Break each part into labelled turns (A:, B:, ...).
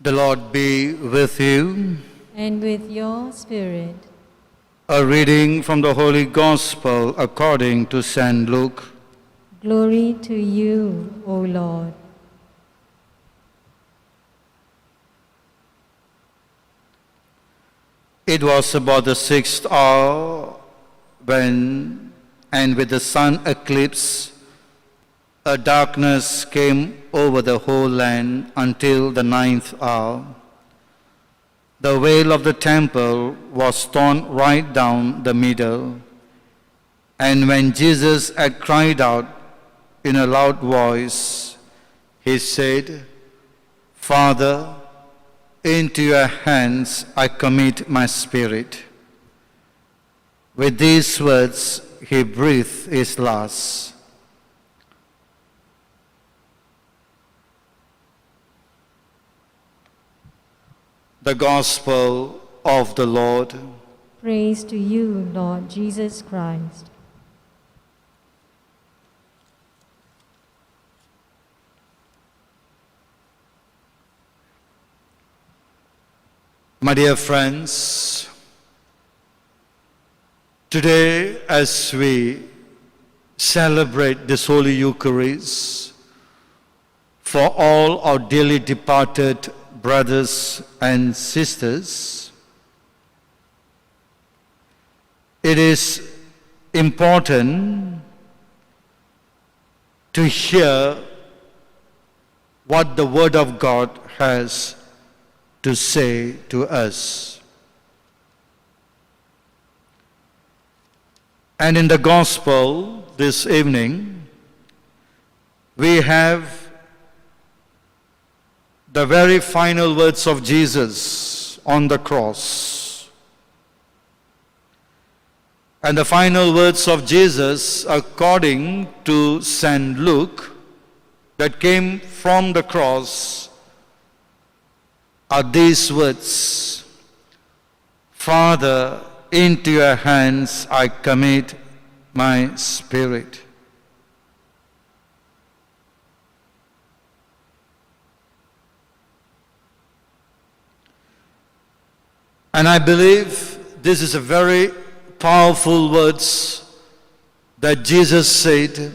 A: The Lord be with you.
B: And with your spirit.
A: A reading from the Holy Gospel according to St. Luke.
B: Glory to you, O Lord.
A: It was about the 6th hour when, and with the sun eclipsed, a darkness came over the whole land until the 9th hour. The veil of the temple was torn right down the middle. And when Jesus had cried out in a loud voice, he said, "Father, into your hands I commit my spirit." With these words, he breathed his last. The Gospel of the Lord.
B: Praise to you, Lord Jesus Christ.
A: My dear friends, today as we celebrate this Holy Eucharist for all our dearly departed brothers and sisters, it is important to hear what the Word of God has to say to us. And in the Gospel this evening, we have the very final words of Jesus on the cross. And the final words of Jesus, according to St. Luke, that came from the cross, are these words: "Father, into your hands I commit my spirit." And I believe this is a very powerful words that Jesus said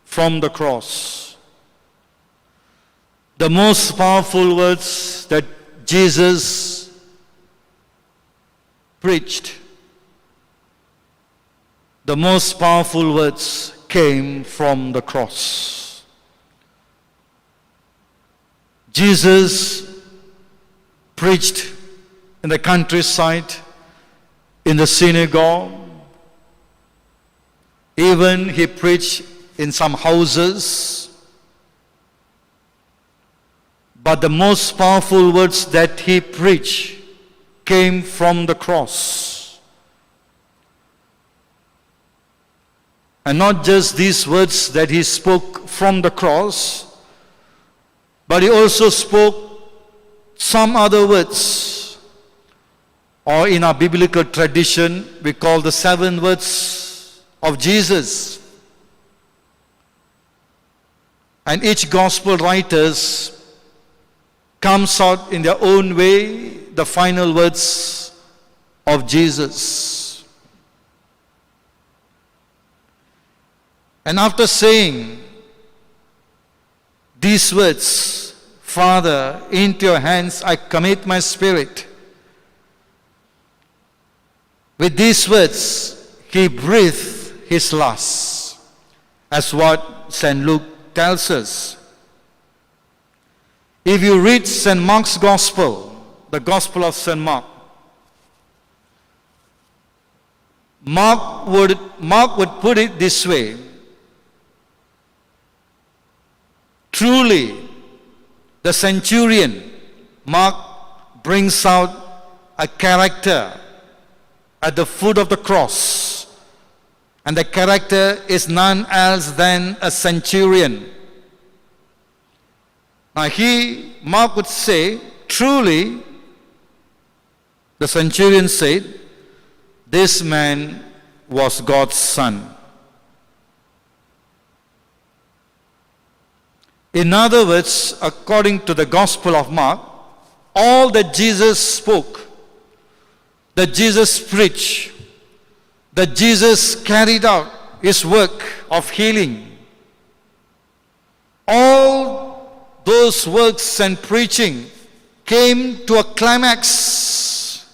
A: from the cross. The most powerful words that Jesus preached, the most powerful words came from the cross. Jesus preached in the countryside, in the synagogue. Even he preached in some houses. But the most powerful words that he preached came from the cross. And not just these words that he spoke from the cross, but he also spoke some other words. Or in our biblical tradition, we call the 7 words of Jesus. And each gospel writers comes out in their own way the final words of Jesus. And after saying these words, "Father, into your hands I commit my spirit," with these words, he breathed his last, as what St. Luke tells us. If you read St. Mark's Gospel, the Gospel of St. Mark, Mark would put it this way: truly, the centurion, Mark brings out a character at the foot of the cross. And the character is none else than a centurion. Now Mark would say, truly, the centurion said, this man was God's son. In other words, according to the Gospel of Mark, all that Jesus spoke, that Jesus preached, that Jesus carried out his work of healing, all those works and preaching came to a climax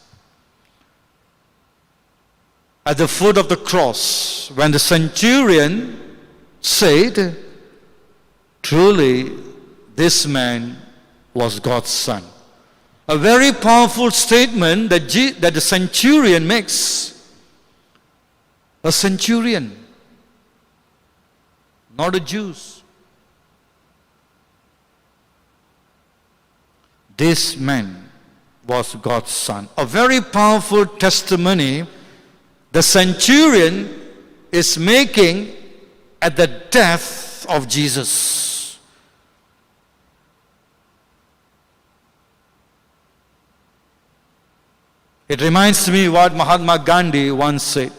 A: at the foot of the cross when the centurion said, truly this man was God's son. A very powerful statement that the centurion makes. A centurion, not a Jew. This man was God's son. A very powerful testimony the centurion is making at the death of Jesus. It reminds me what Mahatma Gandhi once said.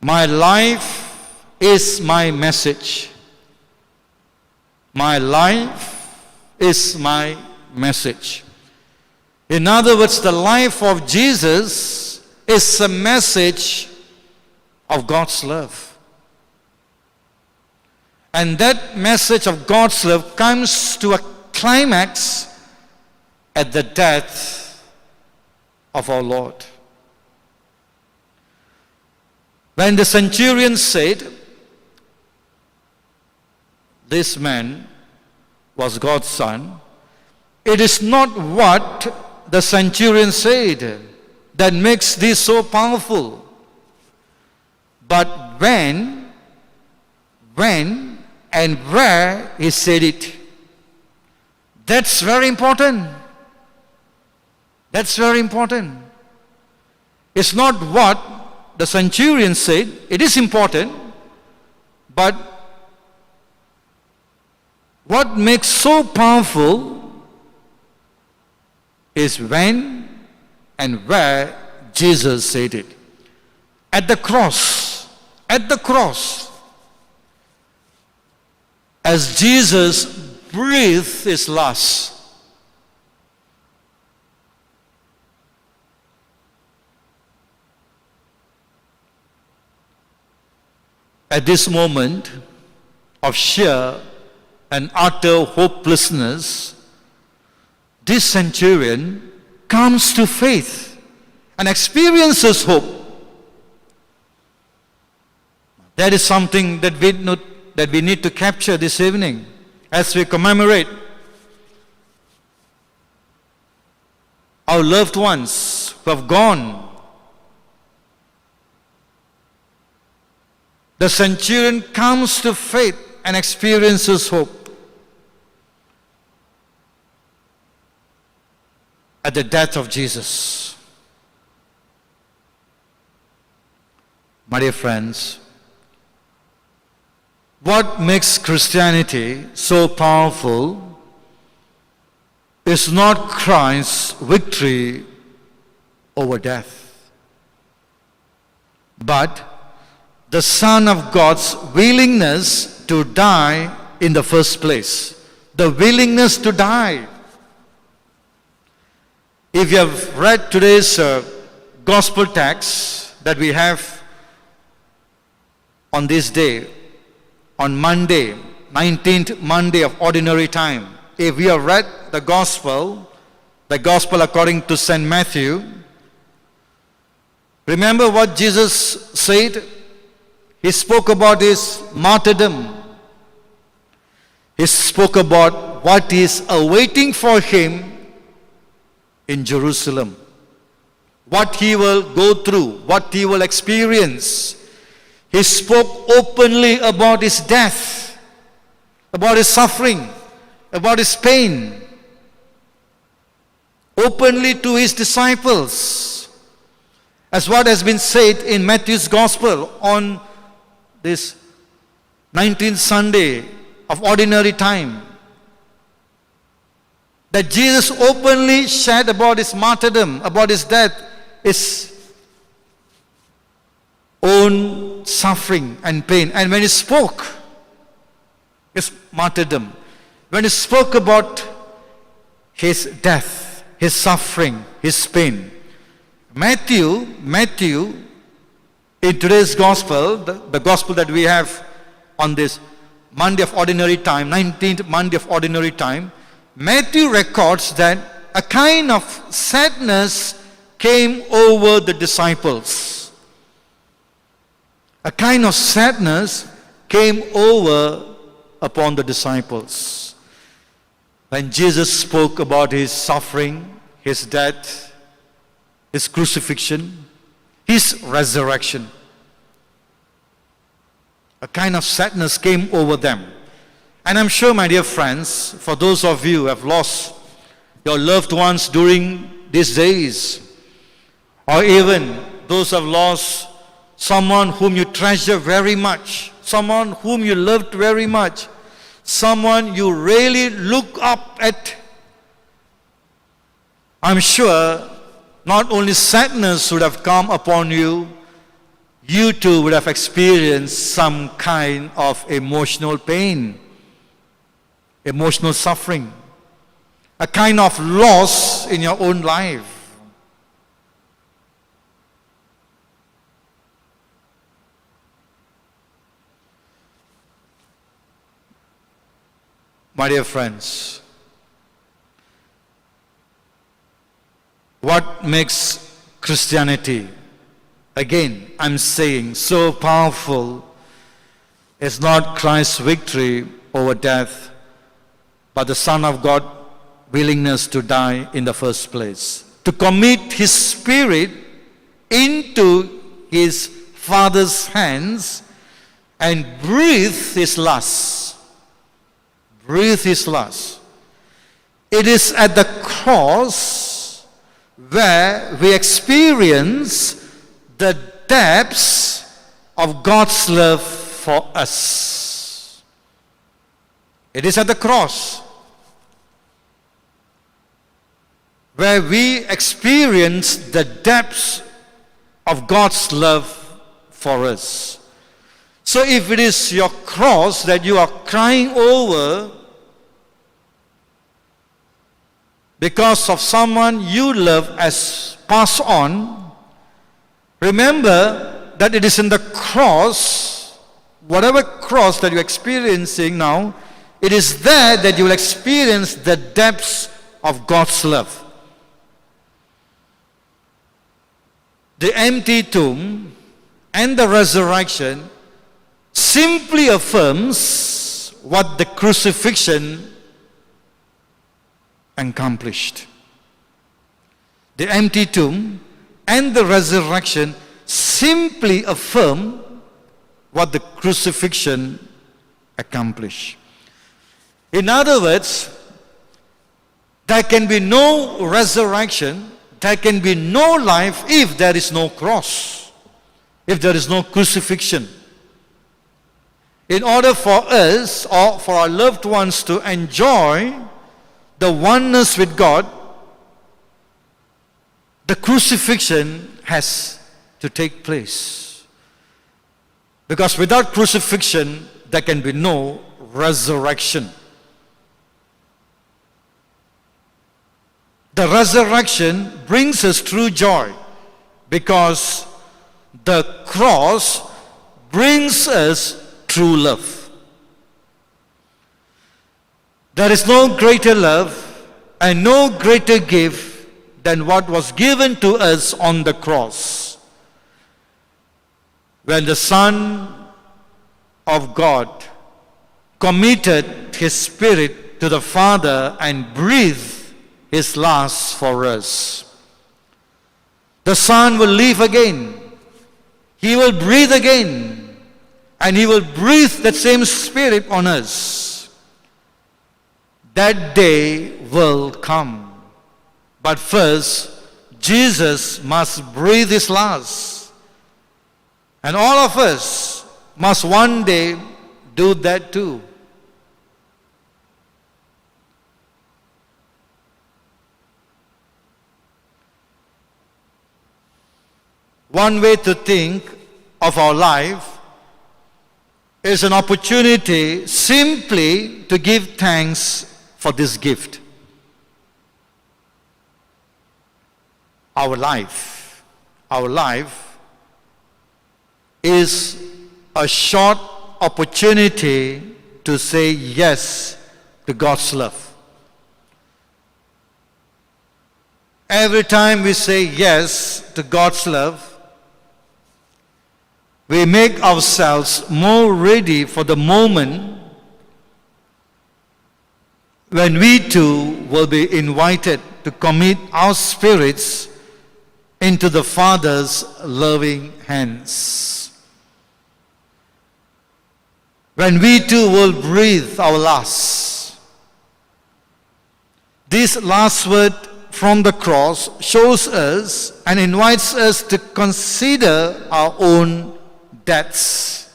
A: My life is my message. My life is my message. In other words, the life of Jesus is a message of God's love. And that message of God's love comes to a climax at the death of our Lord. When the centurion said, this man was God's son, it is not what the centurion said that makes this so powerful, but when and where he said it. That's very important. That's very important. It's not what the centurion said. It is important, but what makes so powerful is when and where Jesus said it. At the cross, as Jesus breathed his last, at this moment of sheer and utter hopelessness, this centurion comes to faith and experiences hope. That is something that we need to capture this evening as we commemorate our loved ones who have gone. The centurion comes to faith and experiences hope at the death of Jesus. My dear friends, what makes Christianity so powerful is not Christ's victory over death, but the Son of God's willingness to die in the first place. The willingness to die. If you have read today's gospel text that we have on this day, on Monday, 19th Monday of Ordinary Time, if we have read the gospel according to St. Matthew, remember what Jesus said? He spoke about his martyrdom. He spoke about what is awaiting for him in Jerusalem. What he will go through, what he will experience. He spoke openly about his death, about his suffering, about his pain. Openly to his disciples. As what has been said in Matthew's Gospel on this 19th Sunday of Ordinary Time, that Jesus openly shared about his martyrdom, about his death, his own suffering and pain. And when he spoke his martyrdom, when he spoke about his death, his suffering, his pain. Matthew, in today's gospel, the gospel that we have on this Monday of Ordinary Time, 19th Monday of Ordinary Time, Matthew records that a kind of sadness came over the disciples. A kind of sadness came over upon the disciples. When Jesus spoke about his suffering, his death, his crucifixion, his resurrection, a kind of sadness came over them. And I'm sure, my dear friends, for those of you who have lost your loved ones during these days, or even those who have lost someone whom you treasure very much, someone whom you loved very much, someone you really look up at, I'm sure not only sadness would have come upon you, you too would have experienced some kind of emotional pain, emotional suffering, a kind of loss in your own life. My dear friends, what makes Christianity, again, I'm saying, so powerful is not Christ's victory over death, but the Son of God willingness to die in the first place, to commit his spirit into his Father's hands and breathe his last. Breathe his last. It is at the cross where we experience the depths of God's love for us. It is at the cross where we experience the depths of God's love for us. So if it is your cross that you are crying over because of someone you love has passed on, remember that it is in the cross, whatever cross that you're experiencing now, it is there that you will experience the depths of God's love. The empty tomb and the resurrection simply affirms what the crucifixion accomplished. The empty tomb and the resurrection simply affirm what the crucifixion accomplished. In other words, there can be no resurrection, there can be no life if there is no cross, if there is no crucifixion. In order for us or for our loved ones to enjoy the oneness with God, the crucifixion has to take place. Because without crucifixion, there can be no resurrection. The resurrection brings us true joy because the cross brings us true love. There is no greater love and no greater gift than what was given to us on the cross. When the Son of God committed his spirit to the Father and breathed his last for us. The Son will live again. He will breathe again. And he will breathe that same spirit on us. That day will come. But first, Jesus must breathe his last. And all of us must one day do that too. One way to think of our life is an opportunity simply to give thanks for this gift. our life is a short opportunity to say yes to God's love. Every time we say yes to God's love, we make ourselves more ready for the moment when we too will be invited to commit our spirits into the Father's loving hands. When we too will breathe our last. This last word from the cross shows us and invites us to consider our own deaths.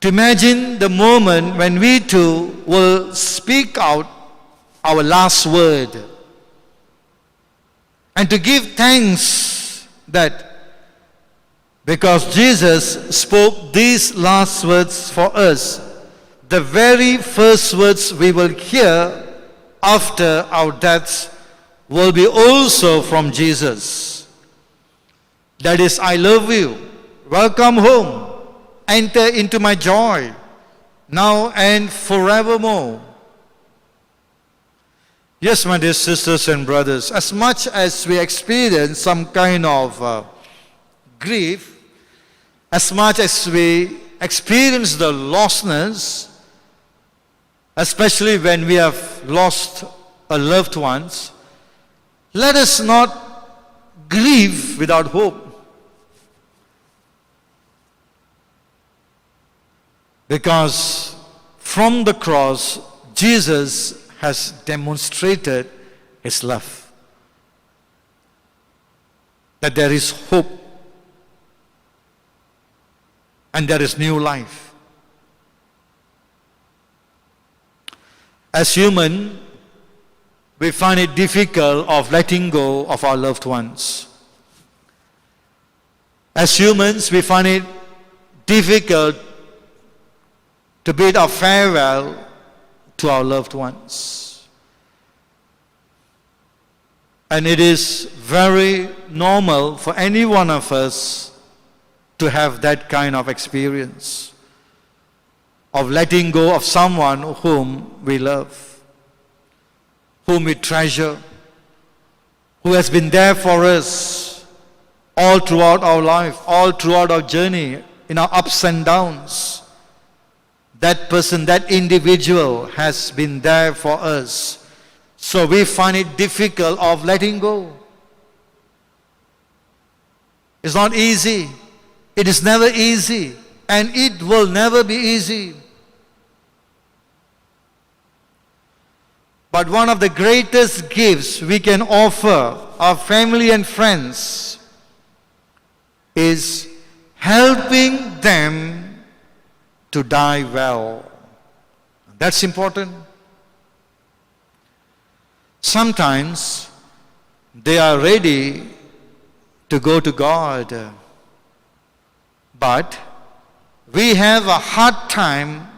A: To imagine the moment when we too will speak out our last word. And to give thanks that because Jesus spoke these last words for us, the very first words we will hear after our deaths will be also from Jesus. That is, I love you, welcome home, enter into my joy, now and forevermore. Yes, my dear sisters and brothers, as much as we experience some kind of grief, as much as we experience the lostness, especially when we have lost a loved ones, let us not grieve without hope. Because from the cross, Jesus has demonstrated his love. That there is hope and there is new life. As human, we find it difficult of letting go of our loved ones. As humans, we find it difficult to bid our farewell to our loved ones. And it is very normal for any one of us to have that kind of experience of letting go of someone whom we love, whom we treasure, who has been there for us all throughout our life, all throughout our journey, in our ups and downs. That person, that individual has been there for us. So we find it difficult of letting go. It's not easy. It is never easy. And it will never be easy. But one of the greatest gifts we can offer our family and friends is helping them to die well. That's important. Sometimes they are ready to go to God, but we have a hard time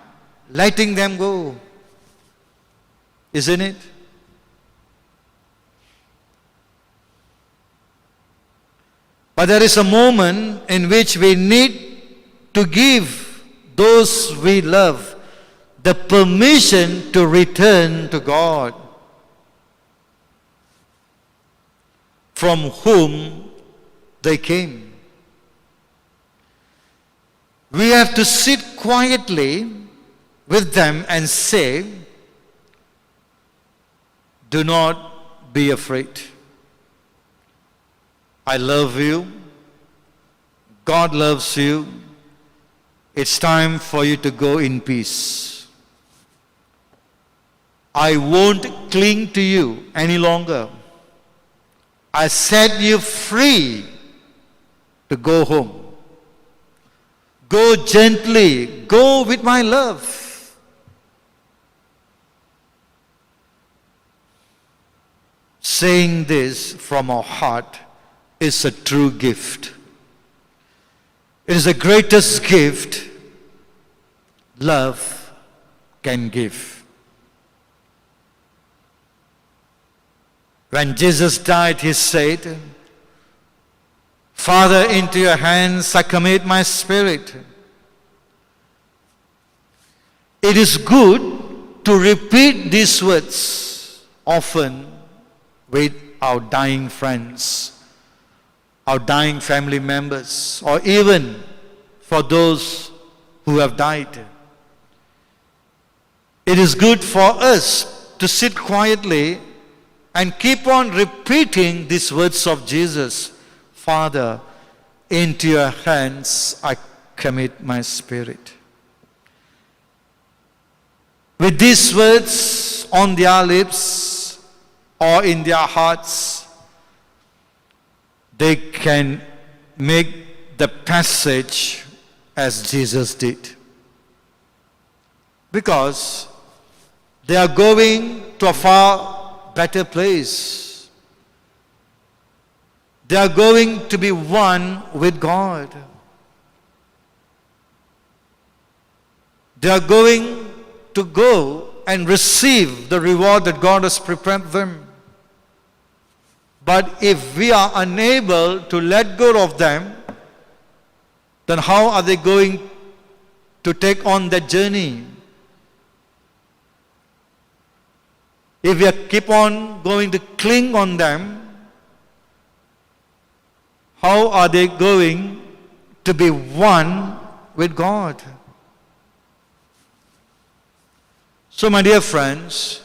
A: letting them go. Isn't it? But there is a moment in which we need to give those we love the permission to return to God, from whom they came. We have to sit quietly with them and say, do not be afraid. I love you. God loves you. It's time for you to go in peace. I won't cling to you any longer. I set you free to go home. Go gently. Go with my love. Saying this from our heart is a true gift. It is the greatest gift love can give. When Jesus died, he said, Father, into your hands I commit my spirit. It is good to repeat these words often with our dying friends, our dying family members, or even for those who have died. It is good for us to sit quietly and keep on repeating these words of Jesus. Father, into your hands I commit my spirit. With these words on their lips or in their hearts, they can make the passage as Jesus did. Because they are going to a far better place. They are going to be one with God. They are going to go and receive the reward that God has prepared them. But if we are unable to let go of them, then how are they going to take on that journey? If we keep on going to cling on them, how are they going to be one with God? So, my dear friends,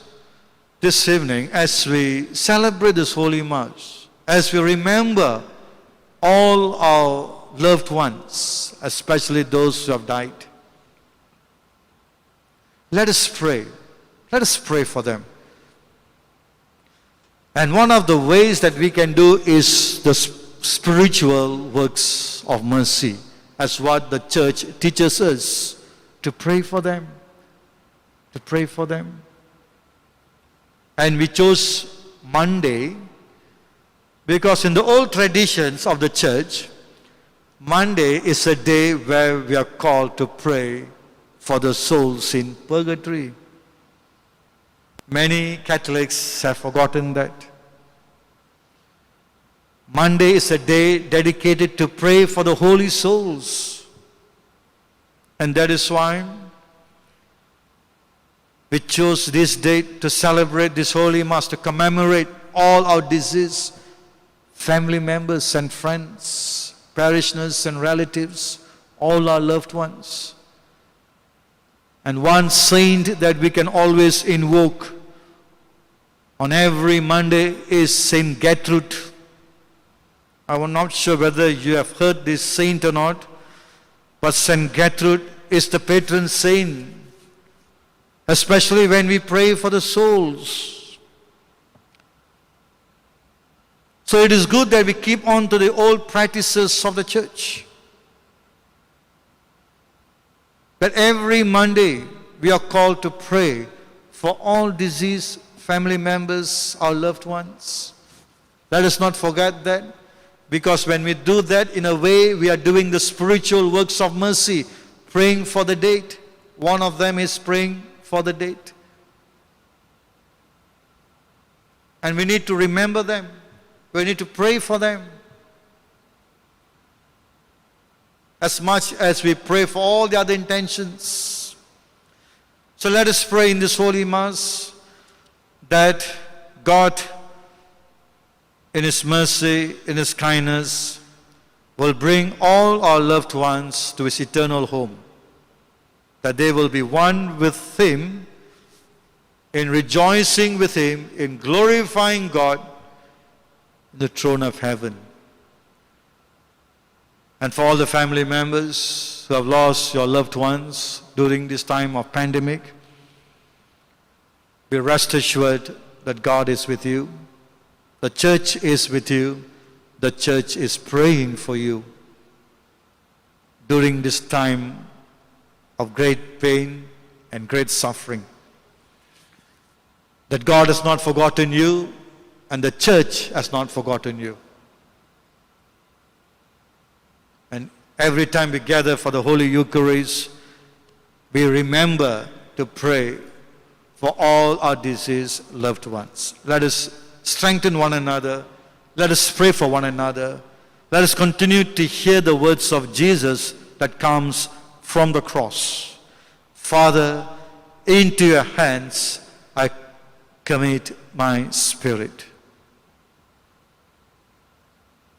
A: this evening, as we celebrate this Holy Mass, as we remember all our loved ones, especially those who have died, let us pray. Let us pray for them. And one of the ways that we can do is the spiritual works of mercy, as what the church teaches us, to pray for them. To pray for them. And we chose Monday because in the old traditions of the church, Monday is a day where we are called to pray for the souls in purgatory. Many Catholics have forgotten that. Monday is a day dedicated to pray for the holy souls. And that is why we chose this date to celebrate this Holy Mass, to commemorate all our deceased family members and friends, parishioners and relatives, all our loved ones. And one saint that we can always invoke on every Monday is Saint Gertrude. I'm not sure whether you have heard this saint or not, but Saint Gertrude is the patron saint, especially when we pray for the souls. So it is good that we keep on to the old practices of the church. That every Monday we are called to pray for all deceased family members, our loved ones. Let us not forget that, because when we do that, in a way we are doing the spiritual works of mercy, praying for the dead. One of them is praying for the dead. And we need to remember them. We need to pray for them. As much as we pray for all the other intentions. So let us pray in this Holy Mass that God, in His mercy, in His kindness, will bring all our loved ones to His eternal home. That they will be one with Him, in rejoicing with Him, in glorifying God in the throne of heaven. And for all the family members who have lost your loved ones during this time of pandemic, be rest assured that God is with you. The church is with you. The church is praying for you during this time of great pain and great suffering. That God has not forgotten you and the church has not forgotten you. And every time we gather for the Holy Eucharist, we remember to pray for all our deceased loved ones. Let us strengthen one another. Let us pray for one another. Let us continue to hear the words of Jesus that comes from the cross. Father, into your hands I commit my spirit.